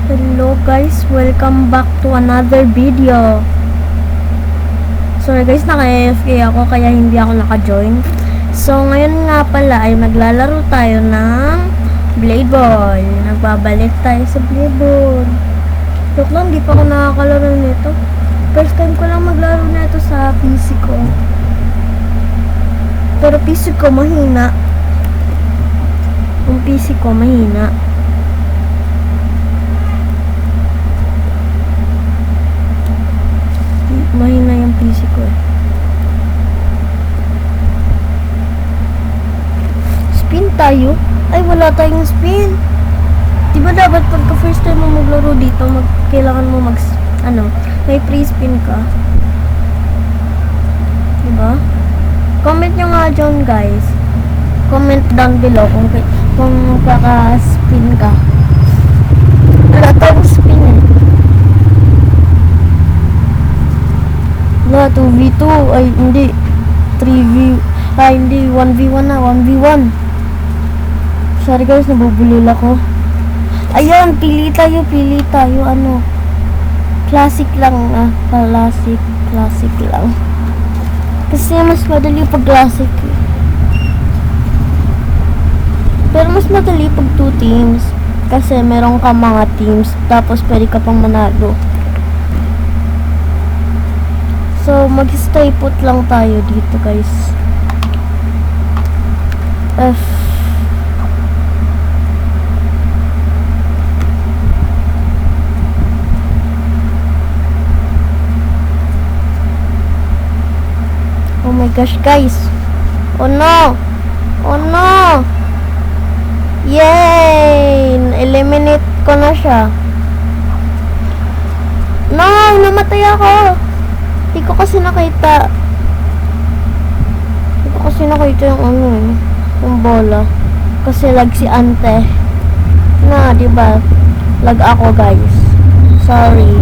Hello guys, welcome back to another video. Sorry guys, naka-AFK ako kaya hindi ako naka-join. So ngayon nga pala ay maglalaro tayo ng Blade Ball. Nagbabalik tayo sa Blade Ball. Joke lang, di pa ako nakakalaro nito. First time ko lang maglaro nito sa PC ko. Pero PC ko mahina. Yung PC ko mahina. Mahina yung PC ko eh. Spin tayo? Ay, wala tayong spin. Diba dapat pagka first time mo maglaro dito, kailangan mo may free spin ka. Diba? Comment nyo nga dyan guys. Comment down below kung kaka-spin ka. Wala tayong spin eh. Na 2v2 ay hindi 3v ay hindi 1v1 na 1v1. Sorry guys, nabubulol ako. Ayun, pili tayo ano, classic lang classic lang kasi mas madali pag classic eh. Pero mas madali pag 2 teams kasi meron ka mga teams tapos pwede ka pang manalo. So, mag-stay put lang tayo dito, guys. F. Oh my gosh, guys. Oh no! Oh no! Yay! Eliminate ko na siya. No! Namatay ako! Hindi ko kasi nakita yung yung bola. Kasi lag si ante. Na, diba? Lag ako, guys. Sorry.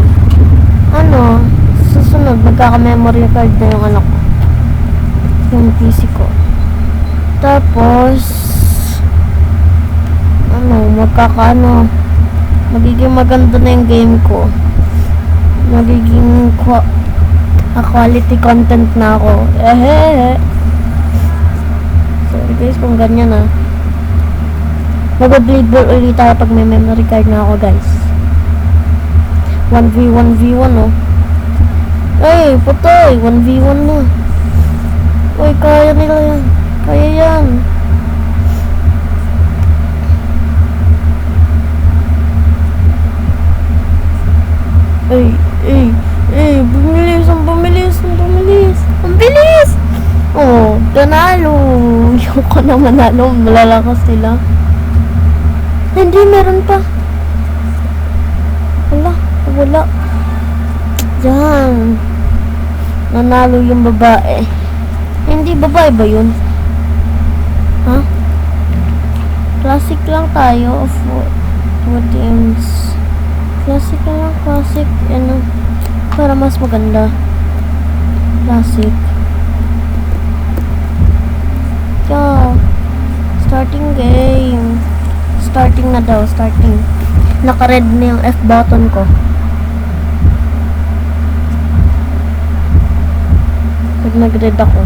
Susunod, magkaka-memory card na yung anak ko. Yung PC ko. Tapos, magiging maganda na yung game ko. Magiging quality content na ako. Sorry guys kung ganyan ah. Mag-blade ball ulit tayo pag may memory card na ako guys. 1v1 oh. Ay, patay. 1v1 na. Uy, kaya nila yan. Kaya yan. Bumilis. Ang bilis! Oh, ganalo. Yung ko na manalo, malalakas sila. Hindi, meron pa. Wala. Yan. Nanalo yung babae. Hindi, babae ba yun? Ha? Classic lang tayo of 4 teams. Classic lang, para mas maganda. Classic. Starting game. Starting na daw, starting. Naka-red na yung F button ko. Pag nag-red ako.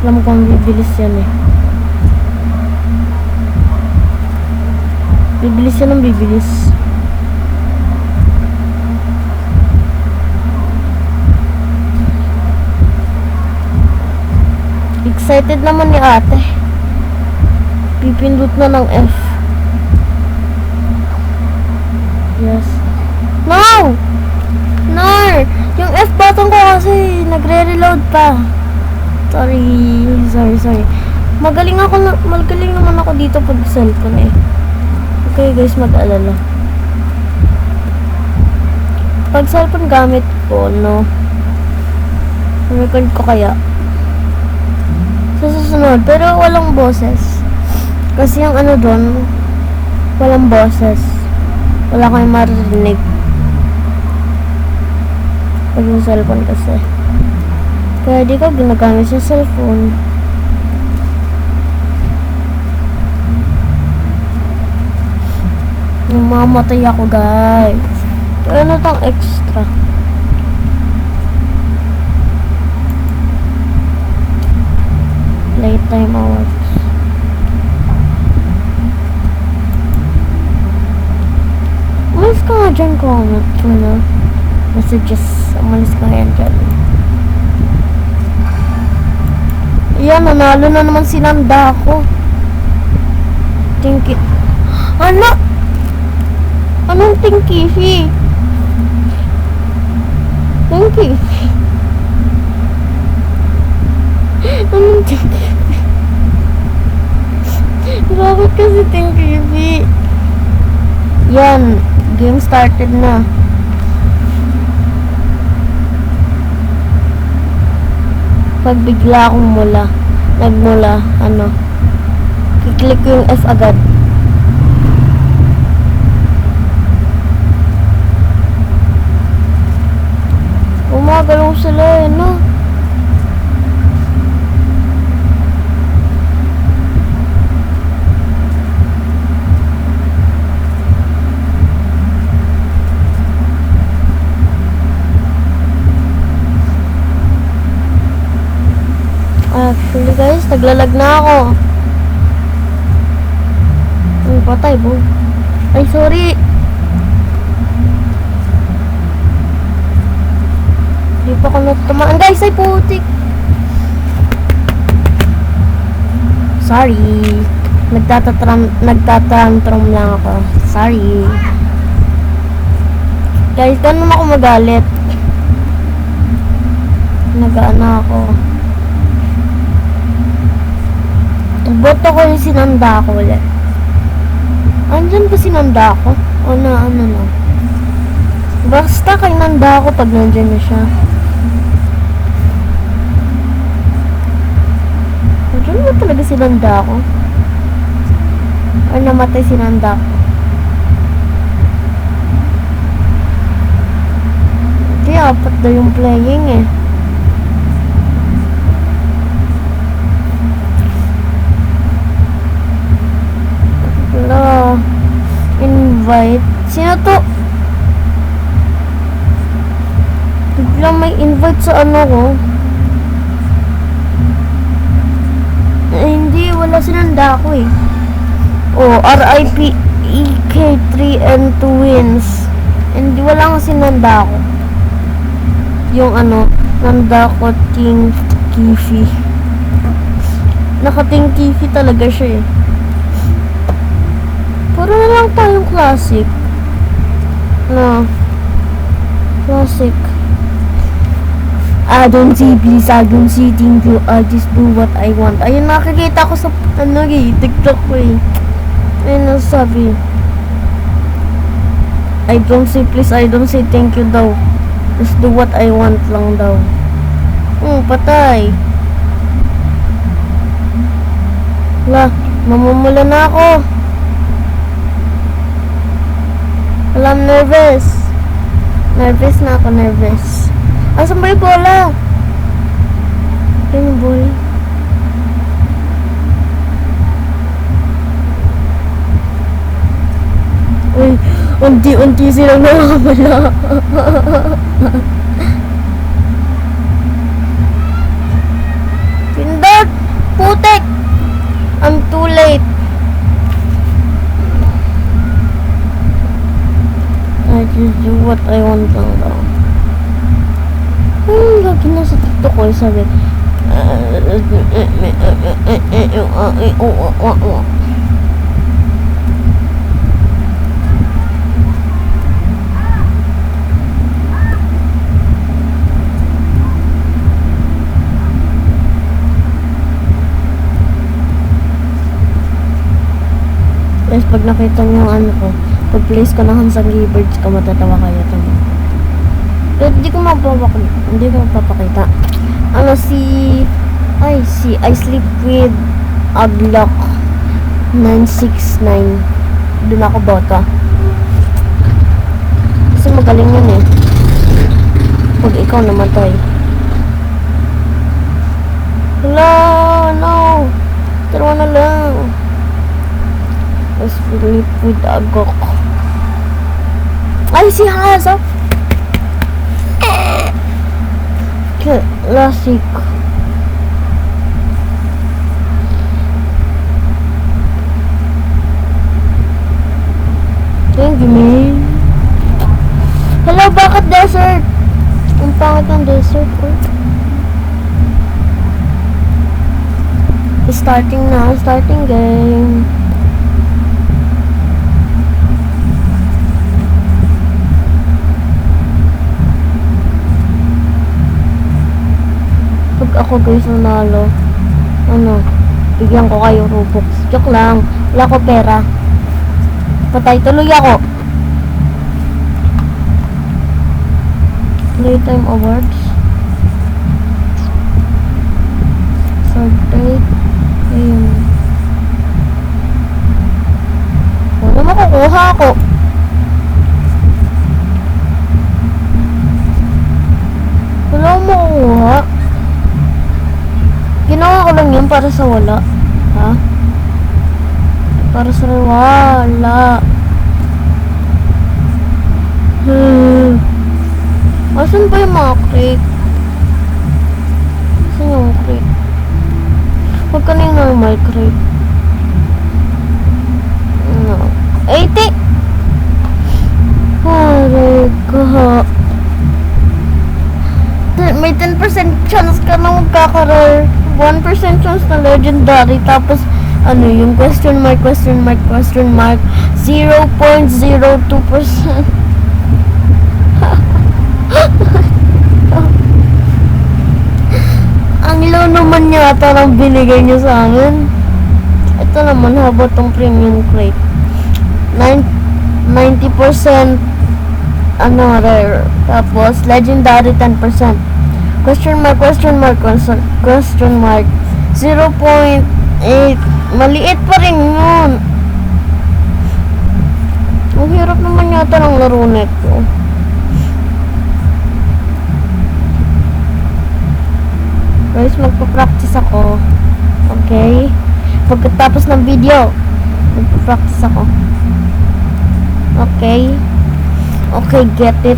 Alam ko ang bibilis yan eh. Bibilis yan ang bibilis. Excited naman ni ate. Pipindot na ng F. Yes. No! Yung F button ko kasi nagre-reload pa. Sorry. Magaling naman ako dito pag cellphone eh. Okay guys, mag-alala. Pag cellphone gamit ko, no. Record ko kaya. Sa susunod, pero walang boses. Kasi yung doon, walang boses. Wala kayong maririnig. Pag yung cellphone kasi. Kaya di ko ginagamit sa cellphone. Mamatay ako, guys. Ano tang extra? Playtime awards. Umalis ka nga dyan, comment. Ano? Messages. Umalis ka nga dyan. Ayan, nanalo na naman si Nanda ako. Tinky. Ano? Anong Tinky? Tinky. Anong Tinky? Bakit kasi Tinky? Yan. Game started na. Pag bigla akong nagmula, ano, kiklik ko yung F agad. Gumagalaw sila eh, no? Actually guys, naglalag na ako. Ay, patay bo. Ay, sorry. Di pa ko natumaan. Guys, ay putik. Sorry. Nagtatantrum lang ako. Sorry. Guys, ganun ako magalit. Nag-ano ako. Boto ko yung sinanda ko ulit. Andyan ba sinanda ko? O na, ano na? Basta kay nanda ako pag nandyan na siya. Andyan ba talaga sinanda ko? O namatay sinanda ko? Hindi, apat na yung playing eh. Hello. Invite. Sino to? Biglang may invite sa ano ko. Hindi, wala sinanda ko eh. Oh, RIP EK3 and 2 wins. Hindi, wala nga sinanda ko. Yung ano, nanda ko Ting Kifi. Naka-Ting Kifi talaga siya eh. Puro na lang tayong classic. No. Classic. I don't see please, I don't see thank you, I just do what I want. Ayun, nakikita ko sa ano TikTok ko eh. Ayun ang sabi. I don't say please, I don't say thank you daw. Just do what I want lang daw. Patay. Wala, mamumula na ako. Wala, nervous. Nervous na ako, nervous. Asan ba yung bola? Yan yung bola. Uy, unti-unti silang nakakabala. Pindot! Putek! I'm too late. I just do what I want lang daw. Lagi na sa TikTok ko, sabi guys, pag nakita niyo ano ko, pag place ko na Hansang Birds ka, matatawa kayo tama. Pero hindi ko mapapakita. Ano si I sleep with Aglock 969. Doon ako bota. Kasi magaling yun eh. Pag ikaw namatay. Hello, no. Tara na lang. I sleep with Aglock. Ay, si Hazo. Classic. Thank you, man. Hello, bakit desert? Ang pangit ng desert ko. Starting na, starting game. Pag ako guys nanalo, bigyan ko kayo Robux. Joke lang, wala ko pera. Patay tuloy ako. Playtime awards. Sword trade. Ayun. Wala makukuha ako. Wala akong makukuha. Ginawa ko lang yun para sa wala. Ha? Para sa wala. Asan ba yung mga crate? Asan yung crate? Huwag ka na yung normal crate. No. 80! Aray ka. May 10% chance ka na magkakaroon. 1% chance na legendary. Tapos, yung question mark, 0.02%. Ang low naman yata ng binigay nyo sa amin. Ito naman, haba tong premium crate. 90% rare. Tapos, legendary 10%. Question mark. 0.8. Maliit pa rin yun. Ang hirap naman yata ng laro nito. Guys, magpa-practice ako. Okay? Pagkatapos ng video, magpa-practice ako. Okay? Okay, get it?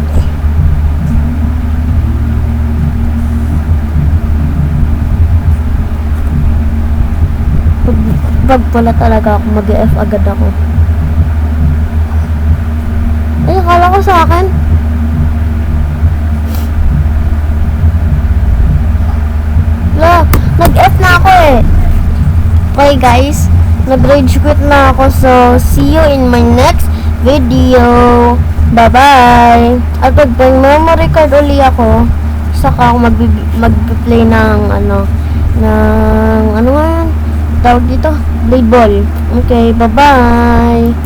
Pag pala talaga ako, mag-F agad ako. Ay, akala ko sa akin. Nag-F na ako eh. Okay guys, nag-rage quit na ako. So, see you in my next video. Bye-bye. At pag memory card uli ako, saka ako mag-play ng ano nga yan? Tawag dito? Blade ball. Okay, bye-bye.